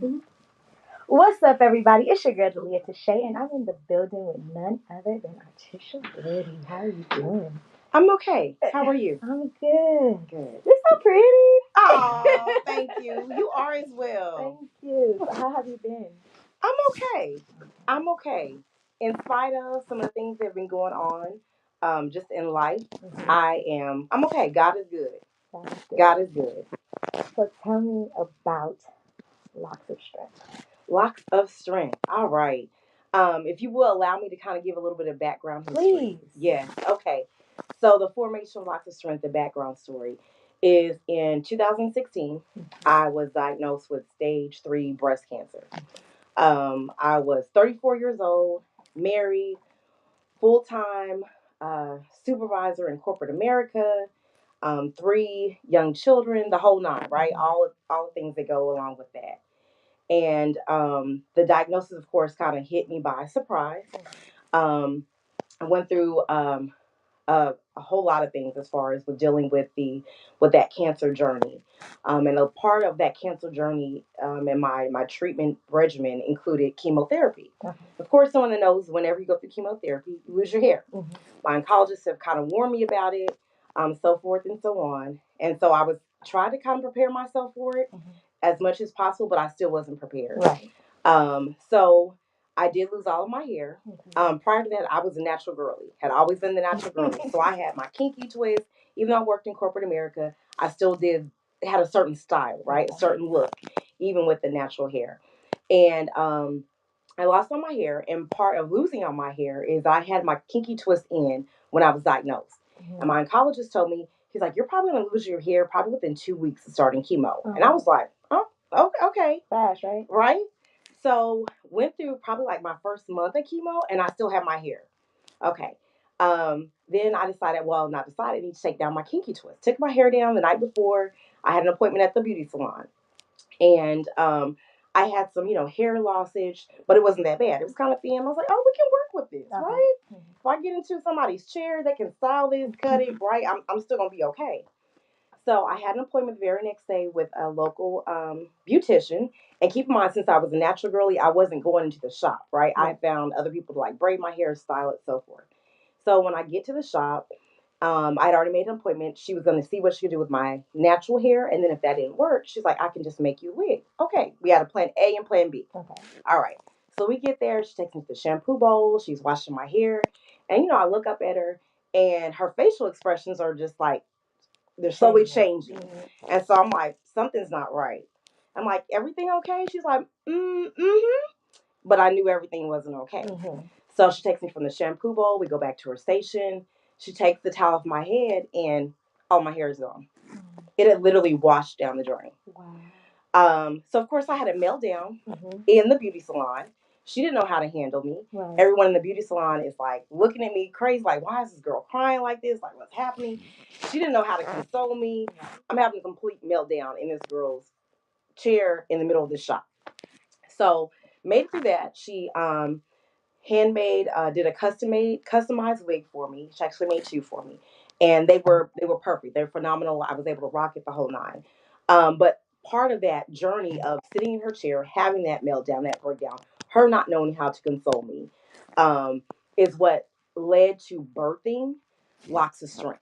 Mhm. What's up, everybody? It's your girl, Tishay, and I'm in the building with none other than Artisha. How are you doing? I'm okay. How are you? I'm good. Good. You're so pretty. Oh, thank you. You are as well. Thank you. So how have you been? I'm okay. I'm okay. In spite of some of the things that have been going on, just in life, I'm okay. God is good. That's good. God is good. So tell me about Locks of Strength. Locks of strength. All right. If you will allow me to kind of give a little bit of background history. Please. Yes. Okay. So the formation of Locks of Strength, the background story, is in 2016. I was diagnosed with stage 3 breast cancer. I was 34 years old, married, full time supervisor in corporate America, 3 young children, the whole nine, right? All the things that go along with that. And the diagnosis, of course, kind of hit me by surprise. Um, I went through a whole lot of things as far as with dealing with that cancer journey, and a part of that cancer journey and my treatment regimen included chemotherapy. Of course, someone that knows whenever you go through chemotherapy, you lose your hair. My oncologists have kind of warned me about it, so forth and so on. And so I was trying to kind of prepare myself for it as much as possible, but I still wasn't prepared. Right. So I did lose all of my hair. Prior to that, I was a natural girly. Had always been the natural girly. So I had my kinky twist. Even though I worked in corporate America, I still had a certain style, right? A certain look, even with the natural hair. And I lost all my hair, and part of losing all my hair is I had my kinky twist in when I was diagnosed. And my oncologist told me, he's like, you're probably going to lose your hair probably within 2 weeks of starting chemo. And I was like, oh, okay. Fast, right? Right? So went through probably like my first month of chemo, and I still have my hair. Okay. Then I decided, I need to take down my kinky twist. Took my hair down the night before. I had an appointment at the beauty salon. And I had some, hair lossage, but it wasn't that bad. It was kind of thin. I was like, oh, we can work with this, right? If I get into somebody's chair, they can style this, cut it, right? I'm still going to be okay. So I had an appointment the very next day with a local beautician. And keep in mind, since I was a natural girly, I wasn't going into the shop, right? I found other people to like braid my hair, style it, so forth. So when I get to the shop, I'd already made an appointment. She was going to see what she could do with my natural hair. And then if that didn't work, she's like, I can just make you a wig. Okay. We had a plan A and plan B. Okay. All right. So we get there. She takes me to the shampoo bowl. She's washing my hair. And, I look up at her and her facial expressions are just like, they're slowly changing. And so I'm like, something's not right. I'm like, everything okay? She's like, mm-hmm. But I knew everything wasn't okay. So she takes me from the shampoo bowl. We go back to her station. She takes the towel off my head, and all my hair is gone. It had literally washed down the drain. Wow. So of course I had a meltdown in the beauty salon. She didn't know how to handle me. Right. Everyone in the beauty salon is like looking at me crazy, like, why is this girl crying like this? Like, what's happening? She didn't know how to console me. I'm having a complete meltdown in this girl's chair in the middle of the shop. So made it through that. She handmade, did a customized wig for me. She actually made 2 for me, and they were perfect. They're phenomenal. I was able to rock it the whole nine. But part of that journey of sitting in her chair, having that meltdown, that breakdown, her not knowing how to console me, is what led to birthing Locks of Strength.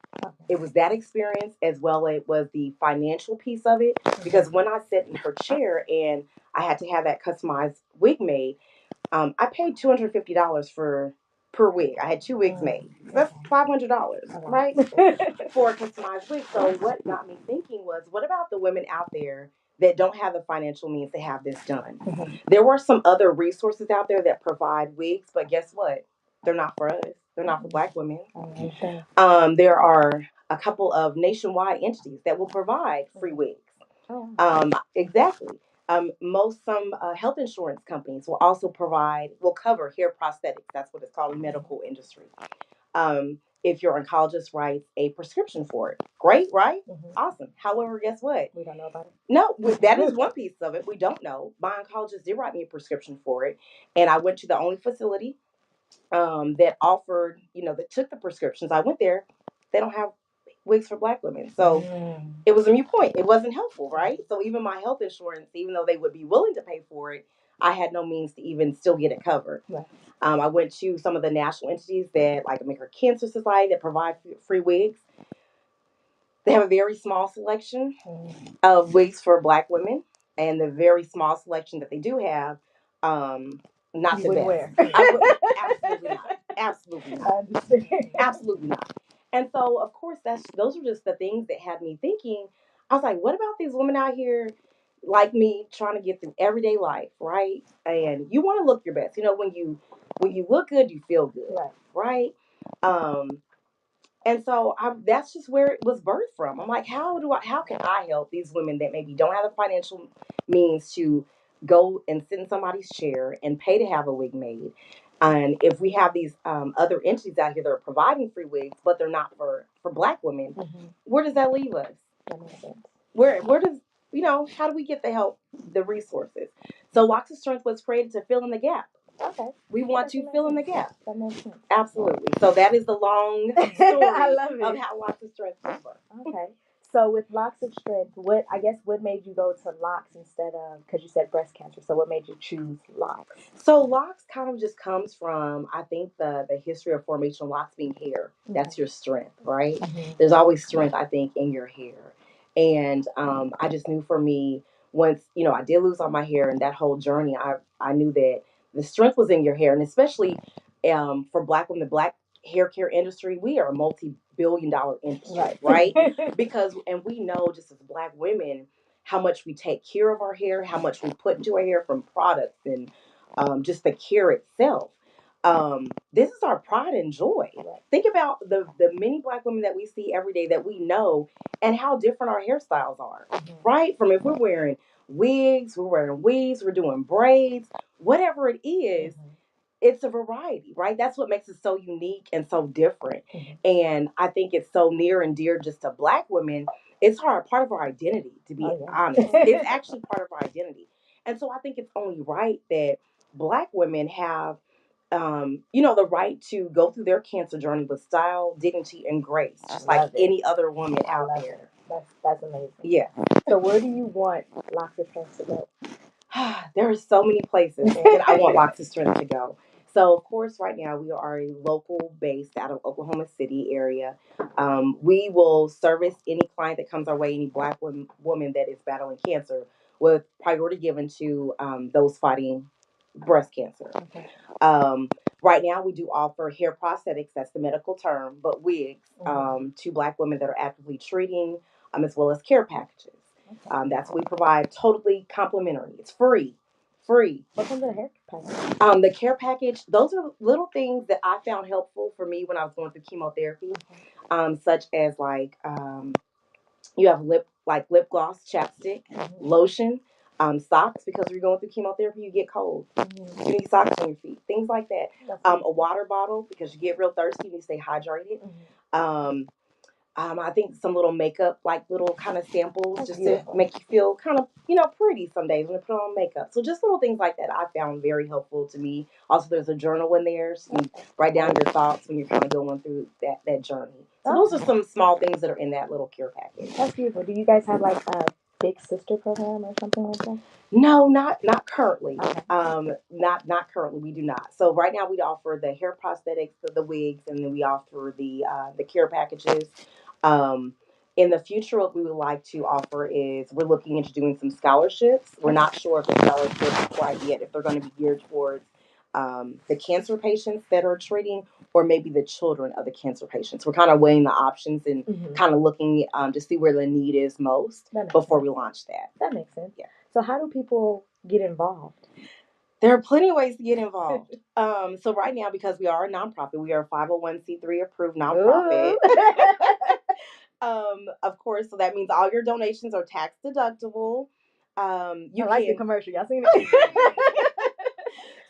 It was that experience as well. It was the financial piece of it, because when I sat in her chair and I had to have that customized wig made, I paid $250 for per wig. I had 2 wigs made. That's $500, right? For a customized wig. So what got me thinking was, what about the women out there that don't have the financial means to have this done? There were some other resources out there that provide wigs, but guess what? They're not for us. They're not for Black women. There are a couple of nationwide entities that will provide free wigs. Exactly. Some health insurance companies will cover hair prosthetics. That's what it's called in medical industry. If your oncologist writes a prescription for it, great, right? Awesome. However, guess what? We don't know about it. No, that is one piece of it. We don't know. My oncologist did write me a prescription for it, and I went to the only facility that offered, that took the prescriptions. I went there. They don't have wigs for Black women. So it was a mute point. It wasn't helpful, right? So even my health insurance, even though they would be willing to pay for it, I had no means to even still get it covered. Right. I went to some of the national entities that, like American Cancer Society, that provide free wigs. They have a very small selection of wigs for Black women, and the very small selection that they do have, not You the wouldn't best. wear. I would absolutely not. Absolutely I not. understand. Absolutely not. And so, of course, those are just the things that had me thinking. I was like, what about these women out here like me trying to get through everyday life, right? And you want to look your best. You know, when you look good, you feel good, Right. right? Um, and so that's just where it was birthed from. I'm like, how can I help these women that maybe don't have the financial means to go and sit in somebody's chair and pay to have a wig made? And if we have these other entities out here that are providing free wigs, but they're not for Black women, where does that leave us? That makes sense. Where does, how do we get the help, the resources? So Locks of Strength was created to fill in the gap. Okay. We want to fill in the gap. That makes sense. Absolutely. So that is the long story I love it. of how Locks of Strength came about. Okay. So with Locks of Strength, what made you go to locks instead of, because you said breast cancer, so what made you choose locks? So locks kind of just comes from, I think, the history of formation of locks being hair. That's your strength, right? There's always strength, I think, in your hair. And I just knew for me, once, I did lose all my hair, and that whole journey, I knew that the strength was in your hair. And especially for Black women, the Black hair care industry, we are a multi-billion-dollar industry, right? Because, and we know just as Black women, how much we take care of our hair, how much we put into our hair from products and just the care itself. This is our pride and joy. Think about the many Black women that we see every day that we know, and how different our hairstyles are, right? From if we're wearing wigs, we're doing braids, whatever it is, it's a variety, right? That's what makes it so unique and so different. And I think it's so near and dear just to Black women. It's part of our identity, to be honest. It's actually part of our identity. And so I think it's only right that Black women have, the right to go through their cancer journey with style, dignity, and grace, just like any other woman out there. That's amazing. Yeah. So where do you want Locks of Strength to go? There are so many places that I want Locks of Strength to go. So, of course, right now we are a local based out of Oklahoma City area. We will service any client that comes our way, any Black woman that is battling cancer, with priority given to those fighting breast cancer. Right now, we do offer hair prosthetics, that's the medical term, but wigs to Black women that are actively treating, as well as care packages. That's what we provide, totally complimentary. It's free. Free. What comes in a hair package? The care package, those are little things that I found helpful for me when I was going through chemotherapy, such as you have lip gloss, chapstick, lotion, socks, because when you're going through chemotherapy, you get cold. You need socks on your feet, things like that. A water bottle, because you get real thirsty, you stay hydrated. I think some little makeup, like little kind of samples, just to make you feel kind of, pretty some days when you put on makeup. So just little things like that I found very helpful to me. Also, there's a journal in there, so you can write down your thoughts when you're kind of going through that journey. So those are some small things that are in that little care package. That's beautiful. Do you guys have like a big sister program or something like that? No, not currently. Okay. Not currently. We do not. So right now we offer the hair prosthetics, the wigs, and then we offer the care packages. In the future, what we would like to offer is we're looking into doing some scholarships. We're not sure if the scholarships quite yet, if they're going to be geared towards the cancer patients that are treating, or maybe the children of the cancer patients. We're kind of weighing the options and kind of looking to see where the need is most before we launch that. That makes sense. Yeah. So how do people get involved? There are plenty of ways to get involved. So right now, because we are a nonprofit, we are a 501c3 approved nonprofit. Of course, so that means all your donations are tax deductible. You like the commercial. Y'all seen it?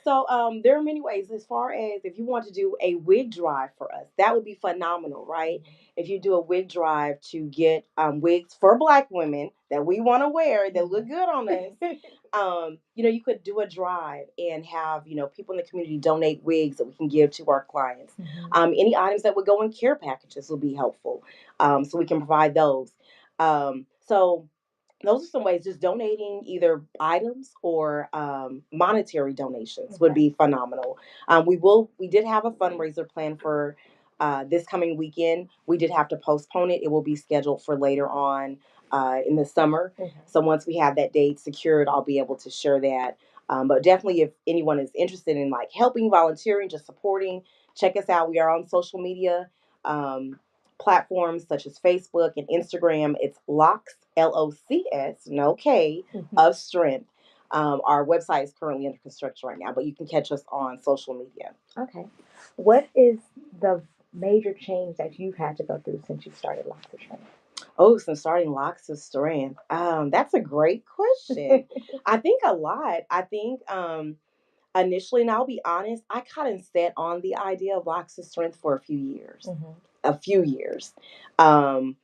So there are many ways. As far as if you want to do a wig drive for us, that would be phenomenal, right? If you do a wig drive to get wigs for Black women that we want to wear that look good on us, you could do a drive and have people in the community donate wigs that we can give to our clients. Any items that would go in care packages will be helpful, so we can provide those. So those are some ways. Just donating either items or monetary donations would Okay. be phenomenal. We did have a fundraiser plan for this coming weekend. We did have to postpone it. It will be scheduled for later on in the summer. Okay. So once we have that date secured, I'll be able to share that. But definitely, if anyone is interested in like helping, volunteering, just supporting, check us out. We are on social media. Platforms such as Facebook and Instagram. It's Locks, LOCS, no K, of Strength. Our website is currently under construction right now, but you can catch us on social media. Okay. What is the major change that you've had to go through since you started Locks of Oh, since starting Locks of Strength, that's a great question. Strength? I think a lot. I think initially, and I'll be honest, I kind of set on the idea of Locks of Strength for a few years. Mm-hmm. A few years. Um,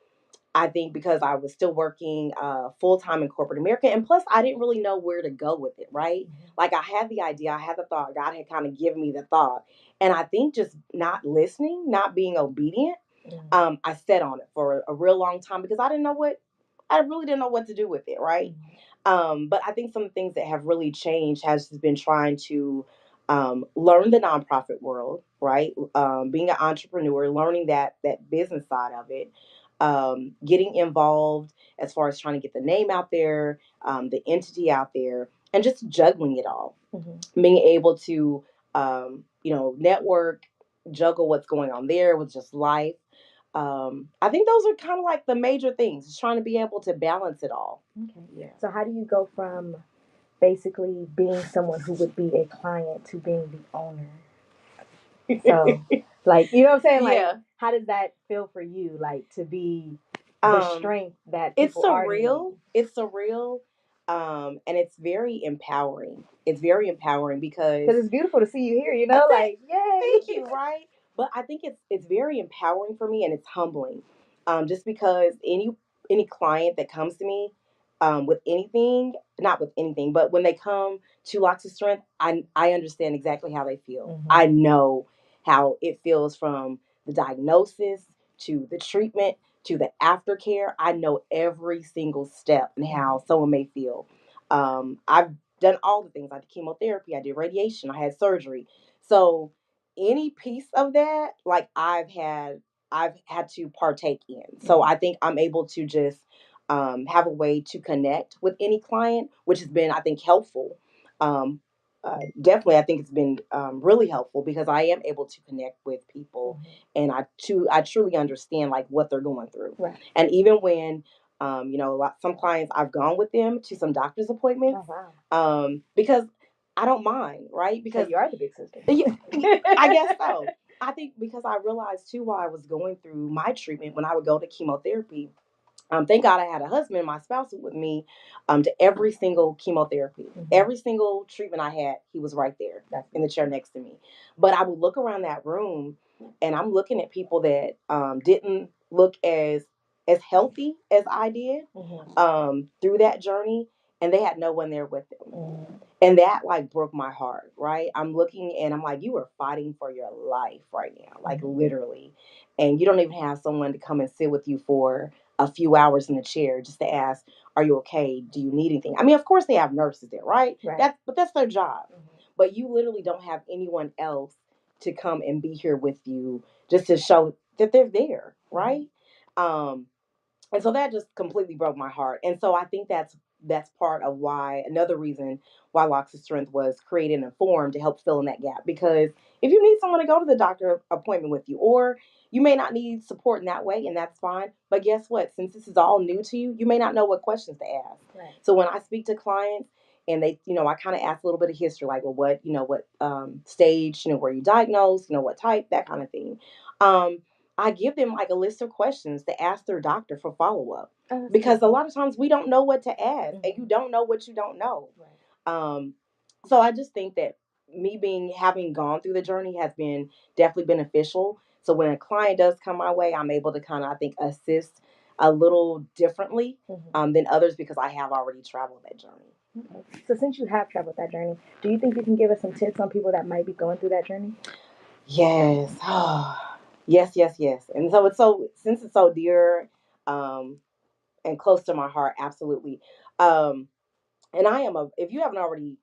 I think because I was still working full time in corporate America, and plus I didn't really know where to go with it. Right, Mm-hmm. like I had the idea, I had the thought, God had kind of given me the thought, and I think just not listening, not being obedient, Mm-hmm. I sat on it for a real long time because I really didn't know what to do with it. Right, but I think some things that have really changed has just been trying to learn the nonprofit world. Right, being an entrepreneur, learning that business side of it, getting involved as far as trying to get the name out there, the entity out there, and just juggling it all. Mm-hmm. Being able to, network, juggle what's going on there with just life. I think those are kind of like the major things, just trying to be able to balance it all. Okay. Yeah. So how do you go from basically being someone who would be a client to being the owner? So, like, you know what I'm saying? Like, Yeah. how does that feel for you? Like, to be the Um, strength that it's people already need? surreal. It's surreal. And it's very empowering. It's very empowering because Because it's beautiful to see you here, you know? thank, Like, yay! thank you, right? But I think it's very empowering for me and it's humbling. Just because any client that comes to me with anything, not with anything, but when they come to Locks of Strength, I understand exactly how they feel. Mm-hmm. I know how it feels from the diagnosis to the treatment to the aftercare. I know every single step and how someone may feel. I've done all the things. I did chemotherapy, I did radiation, I had surgery. So any piece of that, like I've had to partake in. So I think I'm able to just have a way to connect with any client, which has been, I think, helpful. Um, Definitely, I think it's been really helpful because I am able to connect with people, and I truly understand like what they're going through. Right. And even when some clients I've gone with them to some doctor's appointments, Oh, wow. because I don't mind, right? So Because you are the big sister. I guess so. I think because I realized too while I was going through my treatment when I would go to chemotherapy. Thank God I had a husband, my spouse with me, to every single chemotherapy, every single treatment I had, he was right there in the chair next to me. But I would look around that room, and I'm looking at people that didn't look as healthy as I did through that journey, and they had no one there with them. And that like broke my heart, right? I'm looking and I'm like, you are fighting for your life right now, like literally. And you don't even have someone to come and sit with you for a few hours in the chair just to ask, are you okay? Do you need anything? I mean, of course they have nurses there, right? But that's their job. But you literally don't have anyone else to come and be here with you just to show that they're there, right? Um, and so that just completely broke my heart. And so I think that's part of why another reason why Locks of Strength was created and formed to help fill in that gap. Because if you need someone to go to the doctor appointment with you, or you may not need support in that way, and that's fine. But guess what? Since this is all new to you, you may not know what questions to ask. Right. So when I speak to clients and they, I kind of ask a little bit of history, like, well, what stage, were you diagnosed, what type, that kind of thing. I give them like a list of questions to ask their doctor for follow up. Because a lot of times we don't know what to ask, and you don't know what you don't know. Right. So I just think that me having gone through the journey has been definitely beneficial. So when a client does come my way, I'm able to kind of, I think, assist a little differently than others because I have already traveled that journey. Okay. So since you have traveled that journey, do you think you can give us some tips on people that might be going through that journey? Yes. Yes, yes, yes. And so since it's so dear, um, and close to my heart, absolutely. Um, and I am a, if you haven't already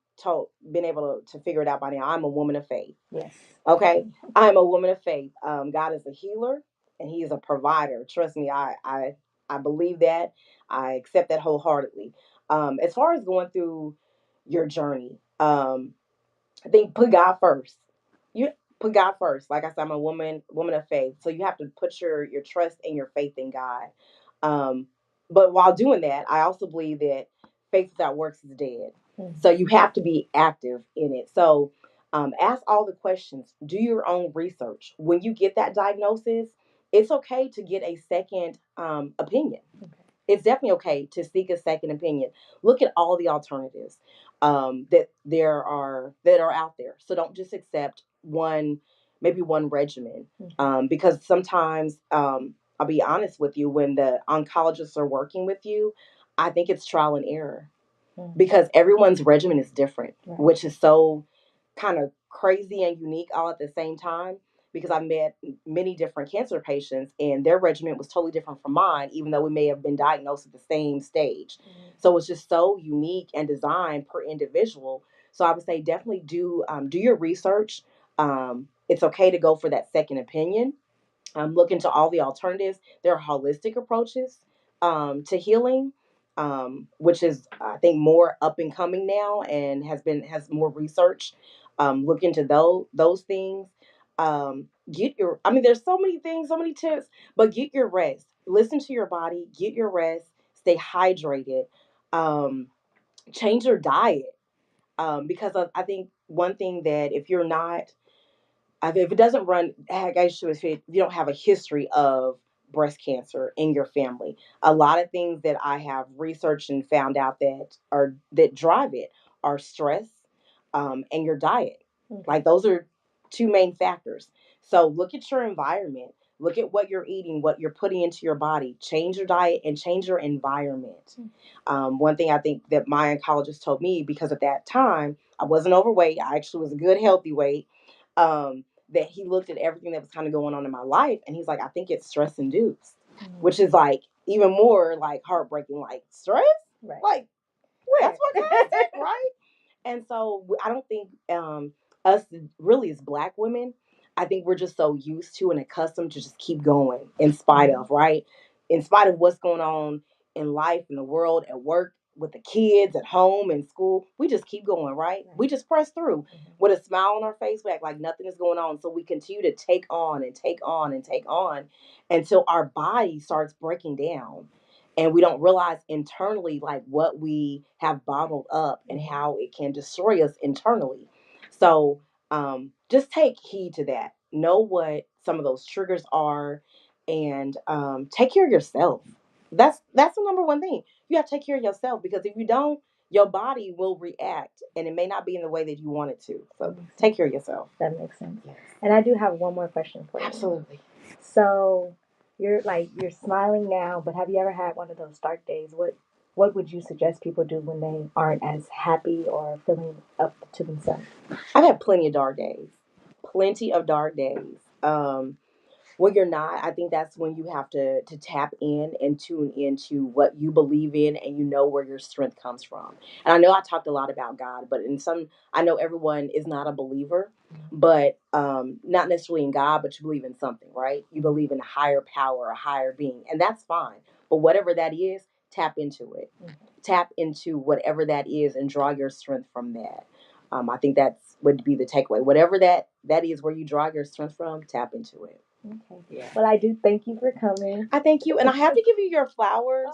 been able to figure it out by now, I'm a woman of faith. Yes. Okay. I'm a woman of faith. God is a healer and he is a provider. Trust me, I believe that. I accept that wholeheartedly. As far as going through your journey, I think put God first. You put God first. Like I said, I'm a woman of faith. So you have to put your trust and your faith in God. Um, but while doing that, I also believe that faith without works is dead. So you have to be active in it. So ask all the questions. Do your own research. When you get that diagnosis, it's okay to get a second opinion. It's definitely okay to seek a second opinion. Look at all the alternatives that are out there. So don't just accept maybe one regimen, because sometimes I'll be honest with you, when the oncologists are working with you, I think it's trial and error because everyone's regimen is different, right, which is so kind of crazy and unique all at the same time. Because I've met many different cancer patients and their regimen was totally different from mine, even though we may have been diagnosed at the same stage. So it's just so unique and designed per individual. So I would say definitely do your research. It's okay to go for that second opinion. Look into all the alternatives. There are holistic approaches to healing, which is I think more up and coming now and has more research. Look into those things. Get your. I mean, there's so many things, so many tips, but get your rest. Listen to your body. Get your rest. Stay hydrated. Um, Change your diet, because I think one thing that if you're not if it doesn't run, I should say, if you don't have a history of breast cancer in your family, a lot of things that I have researched and found out that drive it are stress, and your diet. Okay. Like those are two main factors. So look at your environment. Look at what you're eating, what you're putting into your body. Change your diet and change your environment. One thing I think that my oncologist told me, because at that time I wasn't overweight, I actually was a good healthy weight. That he looked at everything that was kind of going on in my life and he's like, I think it's stress induced, which is like even more like heartbreaking, like stress, right? Like that's what caused it, right? And so I don't think us really as Black women, I think we're just so used to and accustomed to just keep going in spite of, right? In spite of what's going on in life, in the world, at work, with the kids, at home, in school, we just keep going, right? We just press through with a smile on our face, back like nothing is going on. So we continue to take on and take on and take on until our body starts breaking down and we don't realize internally like what we have bottled up and how it can destroy us internally. So just take heed to that. Know what some of those triggers are, and take care of yourself. That's the number one thing. You have to take care of yourself, because if you don't, your body will react, and it may not be in the way that you want it to. So take care of yourself. That makes sense. Yes. And I do have one more question for you. Absolutely. So you're smiling now, but have you ever had one of those dark days? What would you suggest people do when they aren't as happy or feeling up to themselves? I've had plenty of dark days. Plenty of dark days. When you're not, I think that's when you have to tap in and tune into what you believe in, and you know where your strength comes from. And I know I talked a lot about God, but I know everyone is not a believer, but not necessarily in God, but you believe in something, right? You believe in a higher power, a higher being, and that's fine. But whatever that is, tap into it. Tap into whatever that is and draw your strength from that. I think that's would be the takeaway. Whatever that is, where you draw your strength from, tap into it. Okay. Yeah. Well, I do thank you for coming. I thank you. And I have to give you your flowers,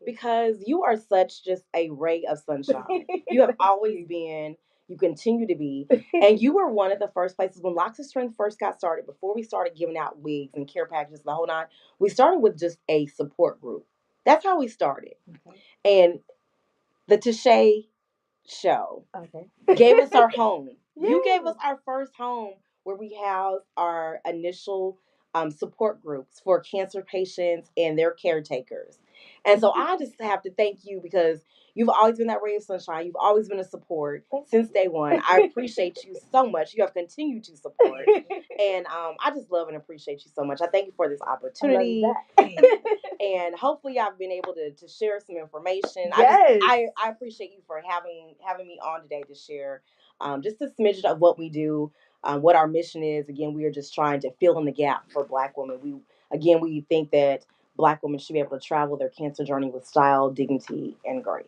because you are such just a ray of sunshine. You have always been, you continue to be. And you were one of the first places when Locks of Strength first got started, before we started giving out wigs and care packages, the whole nine, we started with just a support group. That's how we started. Okay. And the Tishay show gave us our home. Yay. You gave us our first home, where we housed our initial support groups for cancer patients and their caretakers. And so I just have to thank you, because You've always been that ray of sunshine. You've always been a support Thank since day one. I appreciate you so much. You have continued to support. And I just love and appreciate you so much. I thank you for this opportunity. And hopefully I've been able to share some information. Yes. I appreciate you for having me on today to share just a smidget of what we do, what our mission is. Again, we are just trying to fill in the gap for Black women. We think that Black women should be able to travel their cancer journey with style, dignity, and grace.